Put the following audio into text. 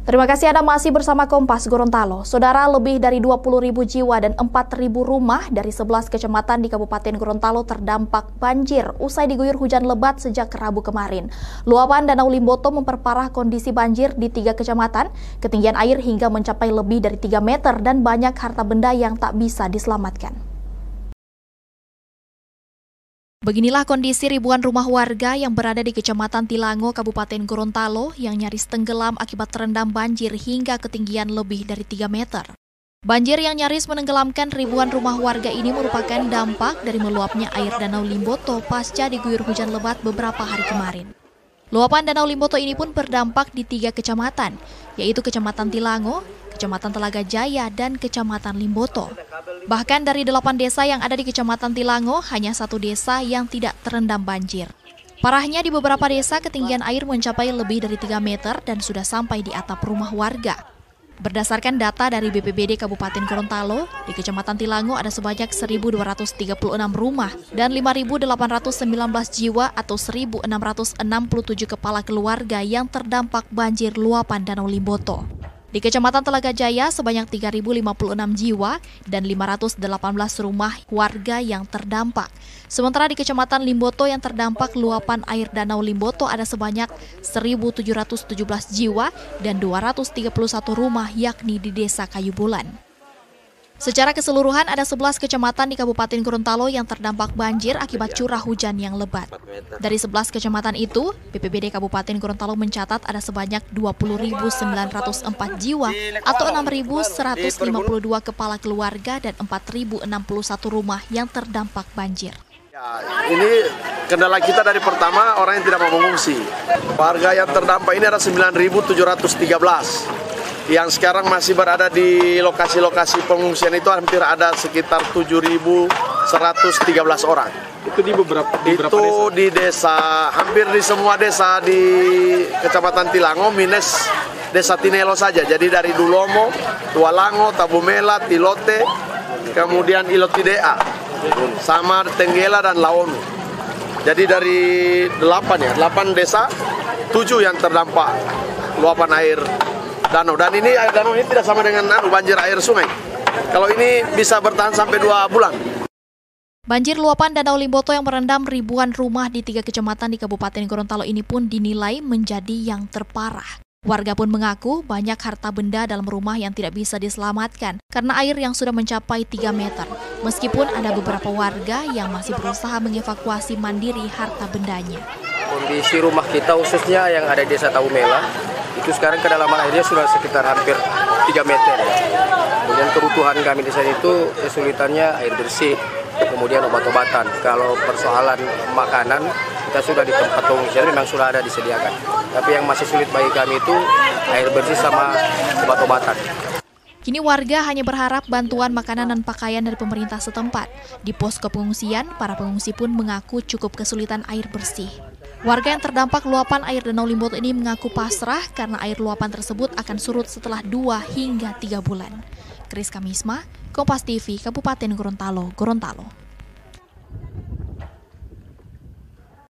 Terima kasih Anda masih bersama Kompas Gorontalo. Saudara, lebih dari 20.000 jiwa dan 4.000 rumah dari 11 kecamatan di Kabupaten Gorontalo terdampak banjir usai diguyur hujan lebat sejak Rabu kemarin. Luapan Danau Limboto memperparah kondisi banjir di 3 kecamatan, ketinggian air hingga mencapai lebih dari 3 meter dan banyak harta benda yang tak bisa diselamatkan. Beginilah kondisi ribuan rumah warga yang berada di Kecamatan Tilango, Kabupaten Gorontalo yang nyaris tenggelam akibat terendam banjir hingga ketinggian lebih dari 3 meter. Banjir yang nyaris menenggelamkan ribuan rumah warga ini merupakan dampak dari meluapnya air Danau Limboto pasca diguyur hujan lebat beberapa hari kemarin. Luapan Danau Limboto ini pun berdampak di 3 kecamatan, yaitu Kecamatan Tilango, Kecamatan Telaga Jaya, dan Kecamatan Limboto. Bahkan dari 8 desa yang ada di Kecamatan Tilango, hanya 1 desa yang tidak terendam banjir. Parahnya di beberapa desa ketinggian air mencapai lebih dari 3 meter dan sudah sampai di atap rumah warga. Berdasarkan data dari BPBD Kabupaten Gorontalo, di Kecamatan Tilango ada sebanyak 1.236 rumah dan 5.819 jiwa atau 1.667 kepala keluarga yang terdampak banjir luapan Danau Limboto. Di Kecamatan Telaga Jaya sebanyak 3.056 jiwa dan 518 rumah warga yang terdampak. Sementara di Kecamatan Limboto yang terdampak luapan air Danau Limboto ada sebanyak 1.717 jiwa dan 231 rumah yakni di Desa Kayu Bulan. Secara keseluruhan ada 11 kecamatan di Kabupaten Gorontalo yang terdampak banjir akibat curah hujan yang lebat. Dari 11 kecamatan itu, BPBD Kabupaten Gorontalo mencatat ada sebanyak 20.904 jiwa atau 6.152 kepala keluarga dan 4.061 rumah yang terdampak banjir. Ini kendala kita dari pertama orang yang tidak mau mengungsi. Warga yang terdampak ini ada 9.713. Yang sekarang masih berada di lokasi-lokasi pengungsian itu hampir ada sekitar 7.113 orang. Itu di beberapa itu di desa, hampir di semua desa di Kecamatan Tilango minus Desa Tinelo saja. Jadi dari Dulomo, Tualango, Tabumela, Tilote, kemudian Ilotidea, sama Tenggela dan Laonu. Jadi dari 8 desa, 7 yang terdampak luapan air danau. Dan ini air danau ini tidak sama dengan banjir air sungai. Kalau ini bisa bertahan sampai 2 bulan. Banjir luapan Danau Limboto yang merendam ribuan rumah di 3 kecamatan di Kabupaten Gorontalo ini pun dinilai menjadi yang terparah. Warga pun mengaku banyak harta benda dalam rumah yang tidak bisa diselamatkan karena air yang sudah mencapai 3 meter. Meskipun ada beberapa warga yang masih berusaha mengevakuasi mandiri harta bendanya. Kondisi rumah kita khususnya yang ada di Desa Tabumela, itu sekarang kedalaman airnya sudah sekitar hampir 3 meter. Kemudian kebutuhan kami di sana itu kesulitannya air bersih, kemudian obat-obatan. Kalau persoalan makanan, kita sudah di tempat pengungsian memang sudah ada disediakan. Tapi yang masih sulit bagi kami itu air bersih sama obat-obatan. Kini warga hanya berharap bantuan makanan dan pakaian dari pemerintah setempat. Di posko pengungsian, para pengungsi pun mengaku cukup kesulitan air bersih. Warga yang terdampak luapan air Danau Limboto ini mengaku pasrah karena air luapan tersebut akan surut setelah 2 hingga 3 bulan. Kris Kamisma, Kompas TV, Kabupaten Gorontalo, Gorontalo.